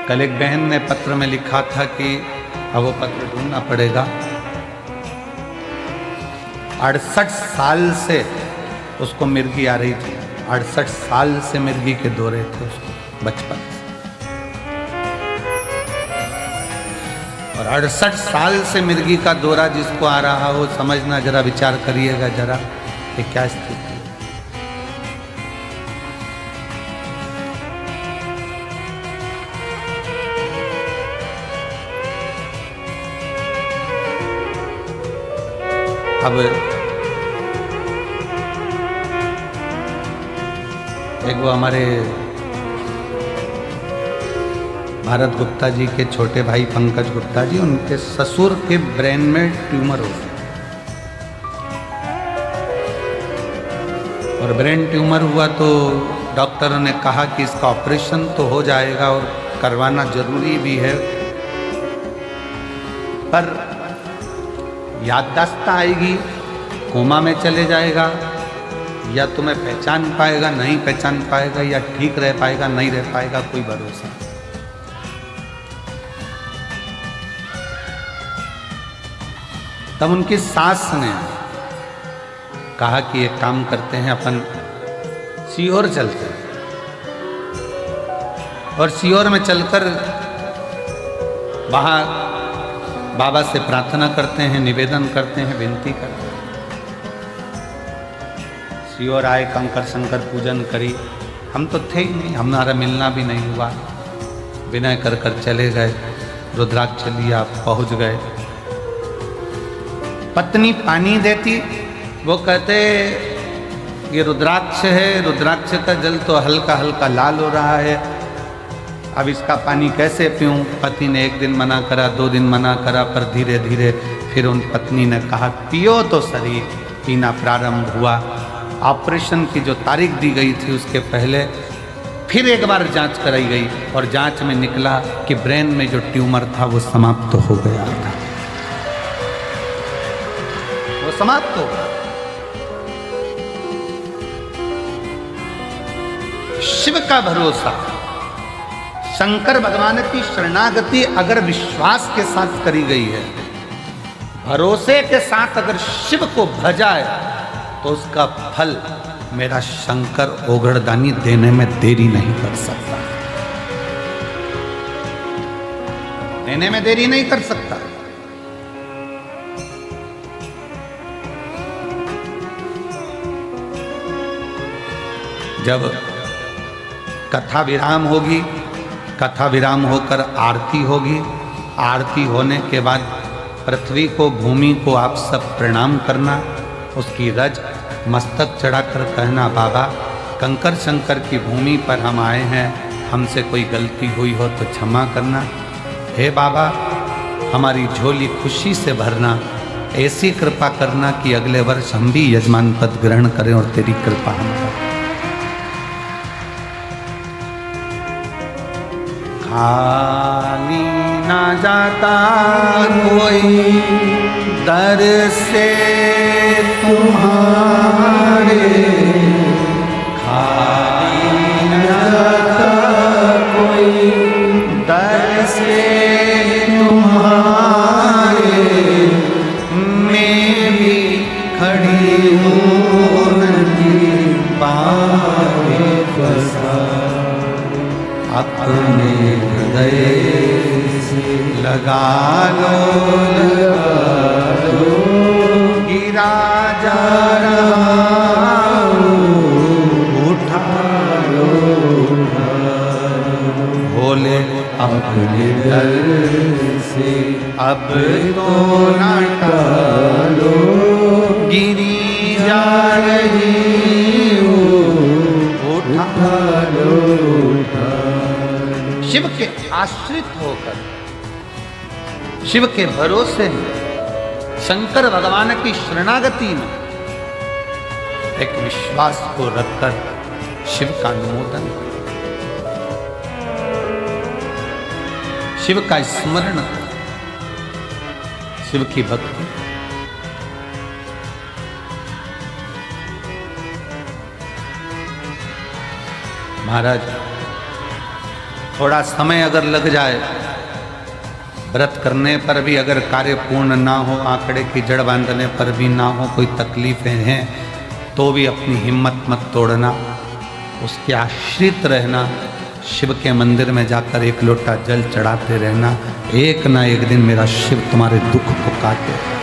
कल एक बहन ने पत्र में लिखा था कि अब वो पत्र ढूंढना पड़ेगा। 68 साल से उसको मिर्गी आ रही थी, 68 साल से मिर्गी के दौरे थे उसको बचपन से, और 68 साल से मिर्गी का दौरा जिसको आ रहा हो, समझना जरा, विचार करिएगा जरा कि क्या स्थिति है। अब एक वो हमारे भारत गुप्ता जी के छोटे भाई पंकज गुप्ता जी, उनके ससुर के ब्रेन में ट्यूमर हो गया, और ब्रेन ट्यूमर हुआ तो डॉक्टरों ने कहा कि इसका ऑपरेशन तो हो जाएगा और करवाना जरूरी भी है, पर याददाश्त आएगी, कोमा में चले जाएगा, या तुम्हें पहचान पाएगा नहीं पहचान पाएगा, या ठीक रह पाएगा नहीं रह पाएगा, कोई भरोसा नहीं। तब उनकी सास ने कहा कि एक काम करते हैं, अपन सीहोर चलते हैं, और सीहोर में चलकर वहां बाबा से प्रार्थना करते हैं, निवेदन करते हैं, विनती करते हैं। सीहोर आए, कंकर शंकर पूजन करी, हम तो थे ही नहीं, हमारा मिलना भी नहीं हुआ, विनय कर कर चले गए, रुद्राक्ष लिया, पहुंच गए। पत्नी पानी देती, वो कहते ये रुद्राक्ष है, रुद्राक्ष का जल तो हल्का हल्का लाल हो रहा है, अब इसका पानी कैसे पीऊं। पति ने एक दिन मना करा, 2 दिन मना करा, पर धीरे धीरे फिर उन पत्नी ने कहा पियो तो सही, पीना प्रारंभ हुआ। ऑपरेशन की जो तारीख दी गई थी उसके पहले फिर एक बार जांच कराई गई, और जांच में निकला कि ब्रेन में जो ट्यूमर था वो समाप्त हो गया था, वो समाप्त हो गया। शिव का भरोसा, शंकर भगवान की शरणागति अगर विश्वास के साथ करी गई है, भरोसे के साथ अगर शिव को भजाए, तो उसका फल मेरा शंकर ओगड़दानी देने में देरी नहीं कर सकता, देने में देरी नहीं कर सकता। जब कथा विराम होगी, कथा विराम होकर आरती होगी, आरती होने के बाद पृथ्वी को, भूमि को आप सब प्रणाम करना, उसकी रज मस्तक चढ़ाकर कहना बाबा कंकर शंकर की भूमि पर हम आए हैं, हमसे कोई गलती हुई हो तो क्षमा करना, हे बाबा हमारी झोली खुशी से भरना, ऐसी कृपा करना कि अगले वर्ष हम भी यजमान पद ग्रहण करें और तेरी कृपा हम करें। खाली ना जाता कोई दर से तुम्हारे, खाली ना जाता कोई दर से तुम्हारे, मैं भी खड़ी हूँ नदी पावे बसा, अपने हृदय से लगा लो, गिरा जा रहा उठा लो, बोले अपने दर से अब तो ना टालो, गिरी जा रही उठा लो। शिव के आश्रित होकर, शिव के भरोसे में, शंकर भगवान की शरणागति में एक विश्वास को रखकर शिव का अनुमोदन, शिव का स्मरण, शिव की भक्ति। महाराज थोड़ा समय अगर लग जाए, व्रत करने पर भी अगर कार्य पूर्ण ना हो, आंकड़े की जड़ बांधने पर भी ना हो, कोई तकलीफें हैं तो भी अपनी हिम्मत मत तोड़ना, उसके आश्रित रहना, शिव के मंदिर में जाकर एक लोटा जल चढ़ाते रहना। एक ना एक दिन मेरा शिव तुम्हारे दुख को काटे।